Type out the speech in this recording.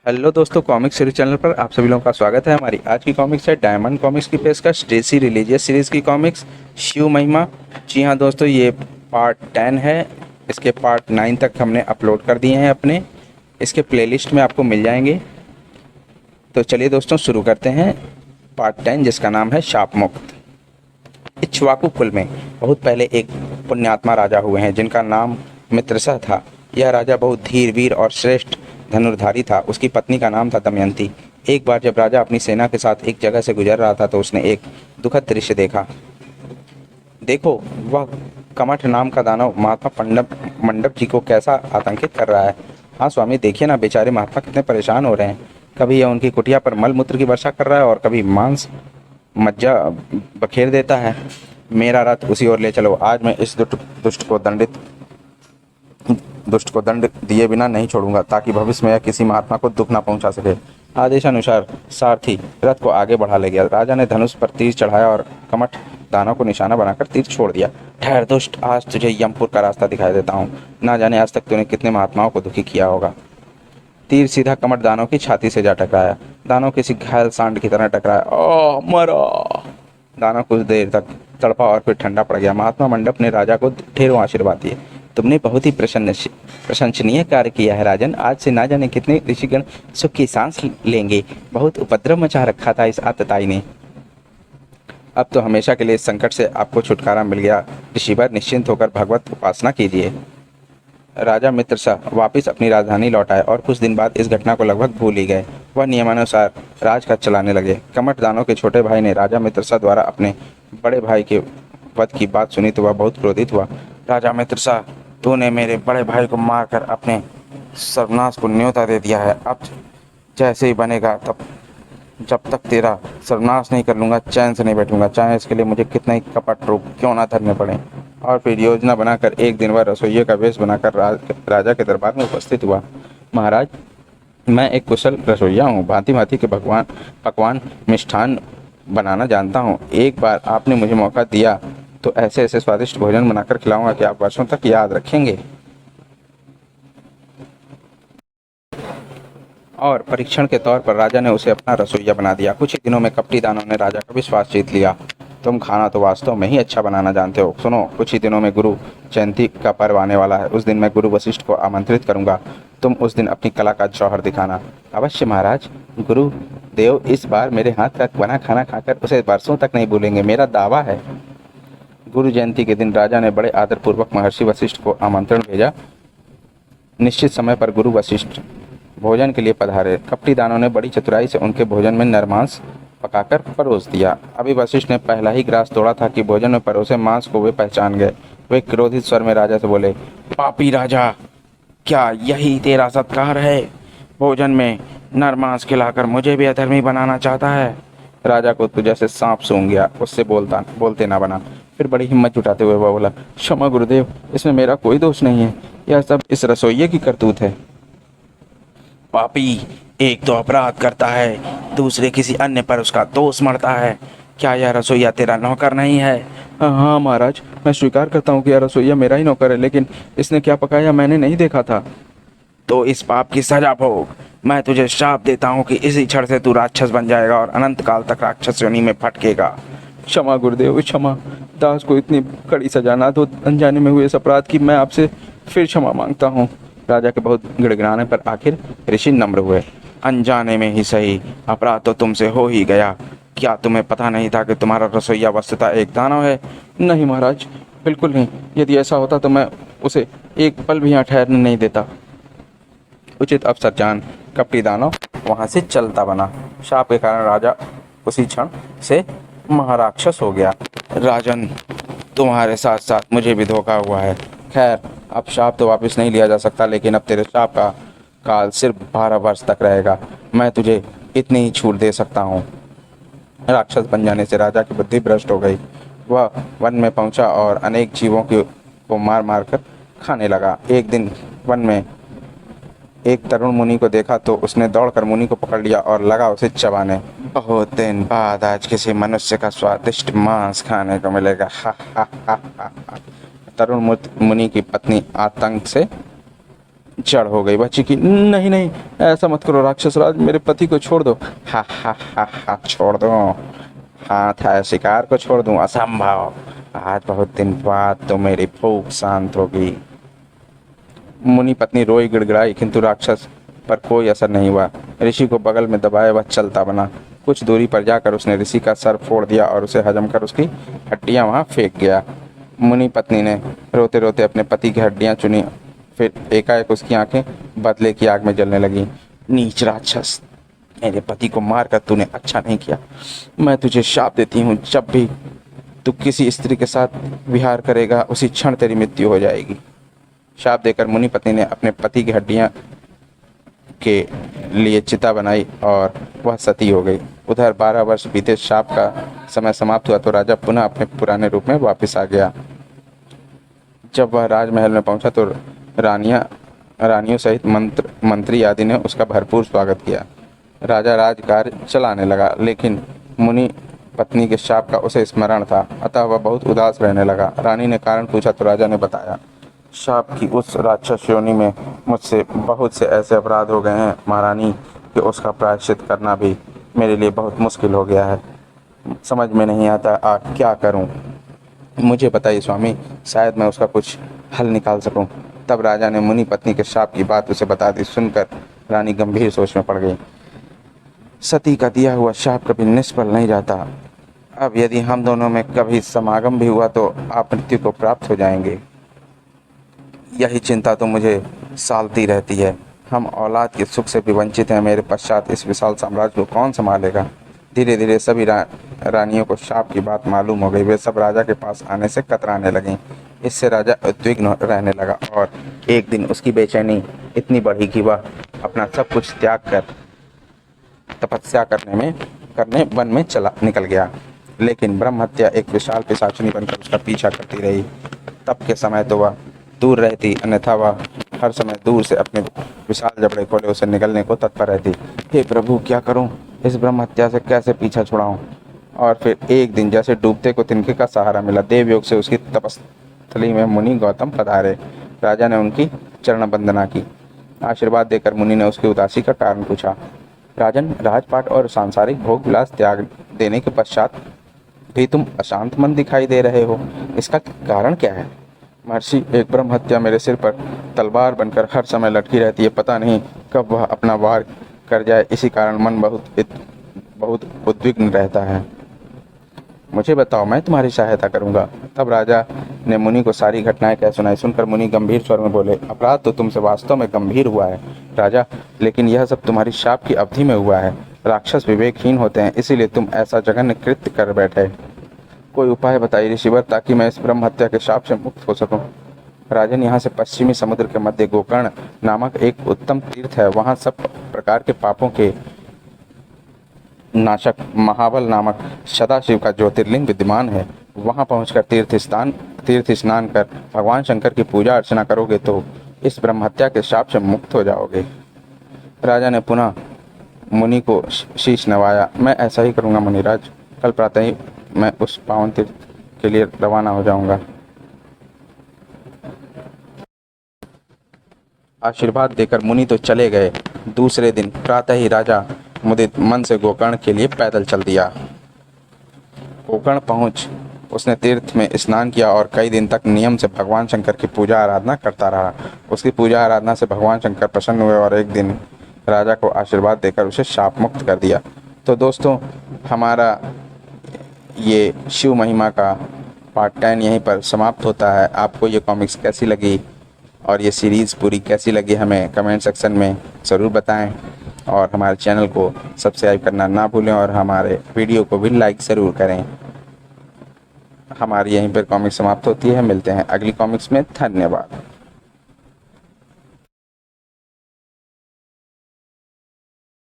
Hello दोस्तों, comic series channel पर आप सभी लोगों का स्वागत है। हमारी आज की कॉमिक्स है डायमंड कॉमिक्स की पेशकश डेसी रिलीजियस सीरीज़ की कॉमिक्स शिव महिमा। जी हाँ दोस्तों, ये पार्ट 10 है। इसके पार्ट 9 तक हमने अपलोड कर दिए हैं अपने। इसके प्लेलिस्ट में आपको मिल जाएंगे। तो चलिए दोस्तों शुरू करते हैं पार्ट 10, जिसका नाम है शाप मुक्त। इक्ष्वाकु कुल में बहुत पहले एक पुण्यात्मा राजा हुए हैं जिनका नाम मित्रसह था। यह राजा बहुत धीर वीर और श्रेष्ठ धनुर्धारी था। उसकी पत्नी का नाम था दमयंती। एक बार जब राजा अपनी सेना के साथ एक जगह से गुजर रहा था तो उसने एक दुखद दृश्य देखा। देखो, वह कमठ नाम का दानव महात्मा पंडप मंडप जी को कैसा आतंकित कर रहा है। हाँ स्वामी, देखिए ना, बेचारे महात्मा कितने परेशान हो रहे हैं। कभी यह उनकी कुटिया पर मल मूत्र की वर्षा कर रहा है और कभी मांस मज्जा बखेर देता है। मेरा रथ उसी ओर ले चलो। आज मैं इस दुष्ट को दंड दिए बिना नहीं छोड़ूंगा, ताकि भविष्य में यह किसी महात्मा को दुख न पहुंचा सके। आदेशानुसार सारथी रथ को आगे बढ़ा ले गया। राजा ने धनुष पर तीर चढ़ाया और कमठ दानव को निशाना बनाकर तीर छोड़ दिया। ठहर दुष्ट, आज तुझे यमपुर का रास्ता दिखाई देता हूँ। ना जाने आज तक तूने कितने महात्माओं को दुखी किया होगा। तीर सीधा कमठ दानव की छाती से जा टकराया। दानव किसी घायल सांड की तरह टकराया। ओह मरा! दानव कुछ देर तक तड़पा और फिर ठंडा पड़ गया। महात्मा मंडप ने राजा को ढेरों आशीर्वाद दिए। तुमने बहुत ही प्रशंसनीय कार्य किया है राजन। आज से ना जाने कितने ऋषिगण सुख की सांस लेंगे। बहुत उपद्रव मचा रखा था इस आतताई ने। अब तो हमेशा के लिए इस संकट से आपको छुटकारा मिल गया। ऋषिवर, निश्चिंत होकर भगवत उपासना कीजिए। राजा मित्रसह वापिस अपनी राजधानी लौट आए और कुछ दिन बाद इस घटना को लगभग भूल ही गए। वह नियमानुसार राजकाज चलाने लगे। कमठ दानव के छोटे भाई ने राजा मित्रसह द्वारा अपने बड़े भाई के वध की बात सुनी तो वह बहुत क्रोधित हुआ। राजा मित्रसह, तूने मेरे बड़े भाई को मारकर अपने सर्वनाश को न्योता दे दिया है। अब जैसे ही बनेगा तब जब तक तेरा सर्वनाश नहीं कर लूँगा चैन से नहीं बैठूंगा, चाहे इसके लिए मुझे कितना ही कपट रूप क्यों ना धरने पड़े। और फिर योजना बनाकर एक दिन वह रसोइये का वेश बनाकर राजा के दरबार में उपस्थित हुआ। महाराज, मैं एक कुशल रसोइया हूँ। भांति भांति के पकवान मिष्ठान बनाना जानता हूँ। एक बार आपने मुझे मौका दिया तो ऐसे ऐसे स्वादिष्ट भोजन बनाकर खिलाऊंगा कि आप वर्षों तक याद रखेंगे। और परीक्षण के तौर पर राजा ने उसे अपना रसोइया बना दिया। कुछ ही दिनों में कपटी दानव ने राजा का विश्वास जीत लिया। तुम खाना तो वास्तव में ही अच्छा बनाना जानते हो। सुनो, कुछ ही दिनों में गुरु जयंती का पर्व आने वाला है। उस दिन मैं गुरु वशिष्ठ को आमंत्रित करूंगा। तुम उस दिन अपनी कला का जौहर दिखाना। अवश्य महाराज। गुरु देव इस बार मेरे हाथ का बना खाना खाकर उसे वर्षों तक नहीं भूलेंगे, मेरा दावा है। गुरु जयंती के दिन राजा ने बड़े आदरपूर्वक महर्षि वशिष्ठ को आमंत्रण भेजा। निश्चित समय पर गुरु वशिष्ठ भोजन के लिए पधारे। कपटी दानव ने बड़ी चतुराई से उनके भोजन में नरमांस पकाकर परोस दिया। अभी वशिष्ठ ने पहला ही ग्रास तोड़ा था कि भोजन में परोसे मांस को वे पहचान गए। वे क्रोधित स्वर में राजा से बोले, पापी राजा, क्या यही तेरा सत्कार है? भोजन में नरमांस खिलाकर मुझे भी अधर्मी बनाना चाहता है। राजा को तो जैसे सांप सूंघ गया, उससे बोलते ना बना। फिर बड़ी हिम्मत जुटाते हुए वह बोला, क्षमा गुरुदेव, इसमें मेरा कोई दोष नहीं है। यह सब इस रसोइये की करतूत है। पापी एक तो अपराध करता है, दूसरे किसी अन्य पर उसका दोष मढ़ता है। क्या यह रसोइया तेरा नौकर नहीं है? हाँ महाराज, मैं स्वीकार करता हूँ कि यह रसोइया मेरा ही नौकर है, लेकिन इसने क्या पकाया मैंने नहीं देखा था। तो इस पाप की सजा भोग। मैं तुझे श्राप देता हूँ कि इसी क्षण से तू राक्षस बन जाएगा और अनंत काल तक राक्षस योनि में भटकेगा। क्षमा गुरुदेव, क्षमा। दास को इतनी कड़ी सजा ना दो। अनजाने में हुए इस अपराध की मैं आपसे फिर क्षमा मांगता हूँ। राजा के बहुत गिड़गिड़ाने पर आखिर ऋषि नम्र हुए। अनजाने में ही सही, अपराध तो तुमसे हो ही गया। क्या तुम्हें पता नहीं था कि तुम्हारा रसोइया वस्तुतः एक दानव है? नहीं महाराज, बिल्कुल नहीं। यदि ऐसा होता तो मैं उसे एक पल भी यहाँ ठहरने नहीं देता। उचित अवसर जान कपटी दानव वहाँ से चलता बना। शाप के कारण राजा उसी क्षण से महाराक्षस हो गया। राजन, तुम्हारे साथ साथ मुझे भी धोखा हुआ है। खैर, अब शाप तो वापस नहीं लिया जा सकता, लेकिन अब तेरे शाप का काल सिर्फ 12 वर्ष तक रहेगा। मैं तुझे इतनी ही छूट दे सकता हूँ। राक्षस बन जाने से राजा की बुद्धि भ्रष्ट हो गई। वह वन में पहुंचा और अनेक जीवों को मार मार कर खाने लगा। एक दिन वन में एक तरुण मुनि को देखा तो उसने दौड़कर मुनि को पकड़ लिया और लगा उसे चबाने। बहुत दिन बाद आज किसी मनुष्य का स्वादिष्ट मांस खाने को मिलेगा। हा हा हा हा। तरुण मुनि की पत्नी आतंक से जड़ हो गई। वह चीखी, नहीं नहीं, ऐसा मत करो राक्षस राज, मेरे पति को छोड़ दो। हा हा हा हा, छोड़ दो, हाथ है शिकार को छोड़ दूं, असंभव। आज बहुत दिन बाद तो मेरी भूख शांत होगी। मुनि पत्नी रोई गिड़गिड़ाई, किंतु राक्षस पर कोई असर नहीं हुआ। ऋषि को बगल में दबाए वह चलता बना। कुछ दूरी पर जाकर उसने ऋषि का सर फोड़ दिया और उसे हजम कर उसकी हड्डियां वहां फेंक गया। मुनि पत्नी ने रोते रोते अपने पति की हड्डियां चुनी। फिर एकाएक उसकी आंखें बदले की आग में जलने लगी। नीच राक्षस, मेरे पति को मारकर तूने अच्छा नहीं किया। मैं तुझे शाप देती हूँ, जब भी तू किसी स्त्री के साथ विहार करेगा उसी क्षण तेरी मृत्यु हो जाएगी। शाप देकर मुनि पत्नी ने अपने पति की हड्डियां के लिए चिता बनाई और वह सती हो गई। उधर 12 वर्ष बीते, शाप का समय समाप्त हुआ तो राजा पुनः अपने पुराने रूप में वापस आ गया। जब वह राजमहल में पहुंचा तो रानियों सहित मंत्री आदि ने उसका भरपूर स्वागत किया। राजा राजकार्य चलाने लगा, लेकिन मुनि पत्नी के शाप का उसे स्मरण था, अतः वह बहुत उदास रहने लगा। रानी ने कारण पूछा तो राजा ने बताया, शाप की उस राक्षस योनि में मुझसे बहुत से ऐसे अपराध हो गए हैं महारानी कि उसका प्रायश्चित करना भी मेरे लिए बहुत मुश्किल हो गया है। समझ में नहीं आता क्या करूं। मुझे बताइए स्वामी, शायद मैं उसका कुछ हल निकाल सकूं। तब राजा ने मुनि पत्नी के शाप की बात उसे बता दी। सुनकर रानी गंभीर सोच में पड़ गई। सती का दिया हुआ शाप कभी निष्फल नहीं जाता। अब यदि हम दोनों में कभी समागम भी हुआ तो आप मृत्यु को प्राप्त हो जाएंगे। यही चिंता तो मुझे सालती रहती है। हम औलाद के सुख से भी वंचित हैं। मेरे पश्चात इस विशाल साम्राज्य को कौन संभालेगा। धीरे धीरे सभी रानियों को शाप की बात मालूम हो गई। वे सब राजा के पास आने से कतराने लगीं। इससे राजा उद्विग्न रहने लगा और एक दिन उसकी बेचैनी इतनी बढ़ी कि वह अपना सब कुछ त्याग कर तपस्या करने वन में निकल गया। लेकिन ब्रह्म हत्या एक विशाल पिशाचिनी बनकर उसका पीछा करती रही। तब के समय तो वह दूर रहती, अन्यथा वह हर समय दूर से अपने विशाल जबड़े खोले उसे निगलने को तत्पर रहती। हे प्रभु, क्या करूं, इस ब्रह्म हत्या से कैसे पीछा छुड़ाऊं। और फिर एक दिन जैसे डूबते को तिनके का सहारा मिला। देवयोग से उसकी तपस्थली में मुनि गौतम पधारे। राजा ने उनकी चरण वंदना की। आशीर्वाद देकर मुनि ने उसकी उदासी का कारण पूछा। राजन, राजपाट और सांसारिक भोग विलास त्याग देने के पश्चात भी तुम अशांत मन दिखाई दे रहे हो, इसका कारण क्या है। महर्षि, एक ब्रह्म हत्या मेरे सिर पर तलवार बनकर हर समय लटकी रहती है। पता नहीं कब वह अपना वार कर जाए, इसी कारण मन बहुत उद्विग्न रहता है। मुझे बताओ, मैं तुम्हारी सहायता करूंगा। तब राजा ने मुनि को सारी घटनाएं कह सुनाई। सुनकर मुनि गंभीर स्वर में बोले, अपराध तो तुमसे वास्तव में गंभीर हुआ है राजा, लेकिन यह सब तुम्हारी शाप की अवधि में हुआ है। राक्षस विवेकहीन होते हैं, इसीलिए तुम ऐसा जघन्य कृत्य कर बैठे। कोई उपाय बताइए ऋषिवर, ताकि मैं इस ब्रह्म हत्या के शाप से मुक्त हो सकूं। राजन, यहाँ से पश्चिमी समुद्र के मध्य गोकर्ण नामक एक उत्तम तीर्थ है। वहाँ सब प्रकार के पापों के नाशक महाबल नामक सदाशिव का ज्योतिर्लिंग विद्यमान है। वहां पहुंचकर तीर्थ स्नान कर भगवान शंकर की पूजा अर्चना करोगे तो इस ब्रह्महत्या के शाप से मुक्त हो जाओगे। राजा ने पुनः मुनि को शीश नवाया। मैं ऐसा ही करूंगा मुनिराज, कल प्रातः ही मैं उस पावन तीर्थ के लिए रवाना हो जाऊंगा। आशीर्वाद देकर मुनि तो चले गए। दूसरे दिन प्रातः ही राजा मुदित मन से गोकर्ण के लिए पैदल चल दिया। गोकर्ण पहुंच उसने तीर्थ में स्नान किया और कई दिन तक नियम से भगवान शंकर की पूजा आराधना करता रहा। उसकी पूजा आराधना से भगवान शंकर प्रसन्न हुए और एक दिन राजा को आशीर्वाद देकर उसे शाप मुक्त कर दिया। तो दोस्तों, हमारा ये शिव महिमा का पार्ट 10 यहीं पर समाप्त होता है। आपको ये कॉमिक्स कैसी लगी और ये सीरीज़ पूरी कैसी लगी हमें कमेंट सेक्शन में ज़रूर बताएं और हमारे चैनल को सब्सक्राइब करना ना भूलें और हमारे वीडियो को भी लाइक ज़रूर करें। हमारी यहीं पर कॉमिक्स समाप्त होती है। मिलते हैं अगली कॉमिक्स में। धन्यवाद।